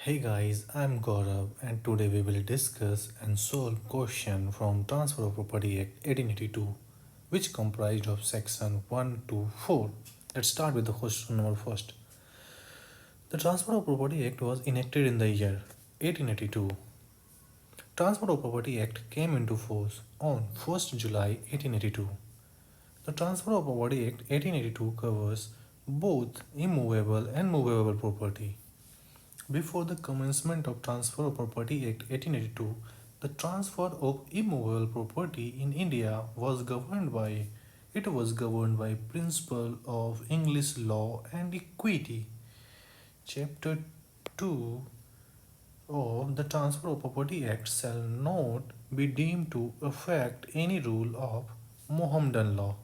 Hey guys, I'm Gaurav and today we will discuss and solve question from Transfer of Property Act 1882 which comprised of section 1 to 4. Let's start with the question number first. The Transfer of Property Act was enacted in the year 1882. Transfer of Property Act came into force on 1st July 1882. The Transfer of Property Act 1882 covers both immovable and movable property. Before the commencement of Transfer of Property Act 1882, the transfer of immovable property in India was governed by principle of English law and equity. Chapter 2 of the Transfer of Property Act shall not be deemed to affect any rule of Mohammedan law.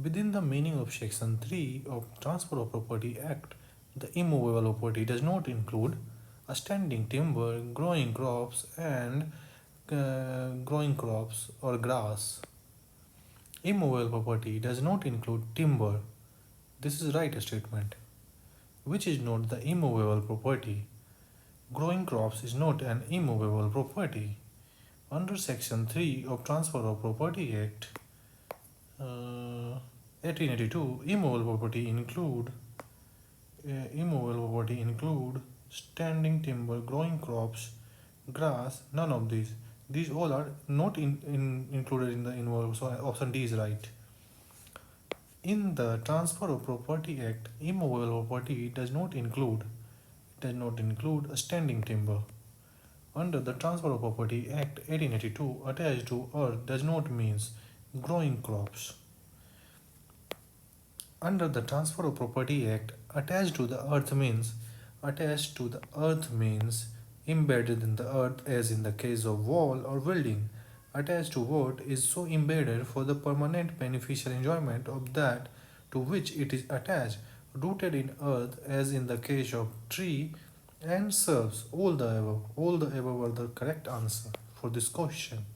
Within the meaning of Section 3 of Transfer of Property Act, the immovable property does not include a standing timber, growing crops or grass. Immovable property does not include timber. This is right statement, which is not the immovable property. Growing crops is not an immovable property. Under Section 3 of Transfer of Property Act 1882, immovable property include standing timber, growing crops, grass. None of these. These all are not included in the involved. So option D is right. In the Transfer of Property Act, immovable property does not include a standing timber. Under the Transfer of Property Act 1882, attached to earth does not means growing crops. Under the Transfer of Property Act, attached to the earth means embedded in the earth, as in the case of wall or building. Attached to what is so embedded for the permanent beneficial enjoyment of that to which it is attached, rooted in earth, as in the case of tree, and serves. All the above are the correct answer for this question.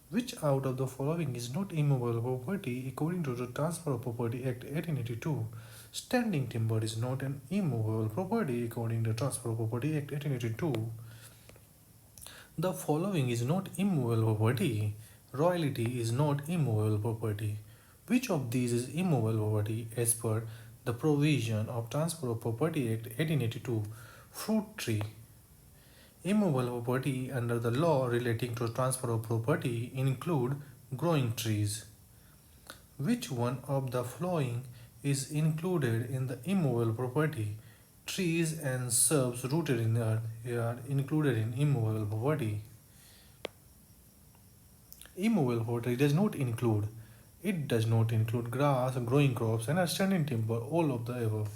Which out of the following is not immovable property according to the Transfer of Property Act 1882? Standing timber is not an immovable property according to Transfer of Property Act 1882. The following is not immovable property. Royalty is not immovable property. Which of these is immovable property as per the provision of Transfer of Property Act 1882? Fruit tree. Immovable property under the law relating to transfer of property include growing trees. Which one of the following is included in the immovable property? Trees and shrubs rooted in earth are included in immovable property. Immovable property does not include grass, growing crops, and standing timber, all of the above.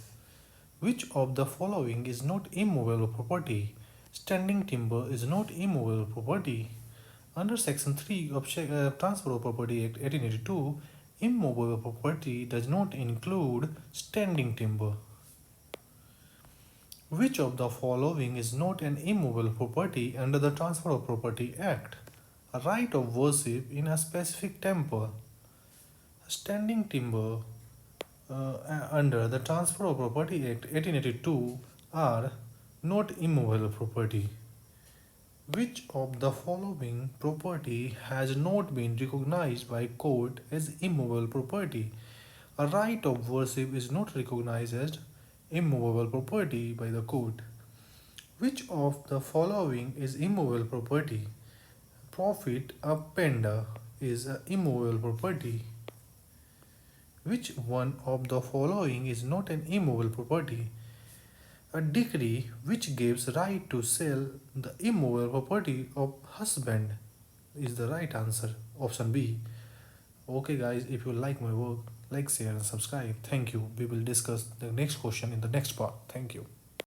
Which of the following is not immovable property? Standing timber is not immovable property. Under Section 3 of Transfer of Property Act 1882, immovable property does not include standing timber. Which of the following is not an immovable property under the Transfer of Property Act? A right of worship in a specific temple. Standing timber under the Transfer of Property Act 1882 are not immovable property. Which of the following property has not been recognized by court as immovable property? A right of worship is not recognized as immovable property by the court. Which of the following is immovable property? Profit of panda is an immovable property. Which one of the following is not an immovable property? A decree which gives right to sell the immovable property of husband is the right answer. Option B. Okay guys, if you like my work, like, share and subscribe. Thank you. We will discuss the next question in the next part. Thank you.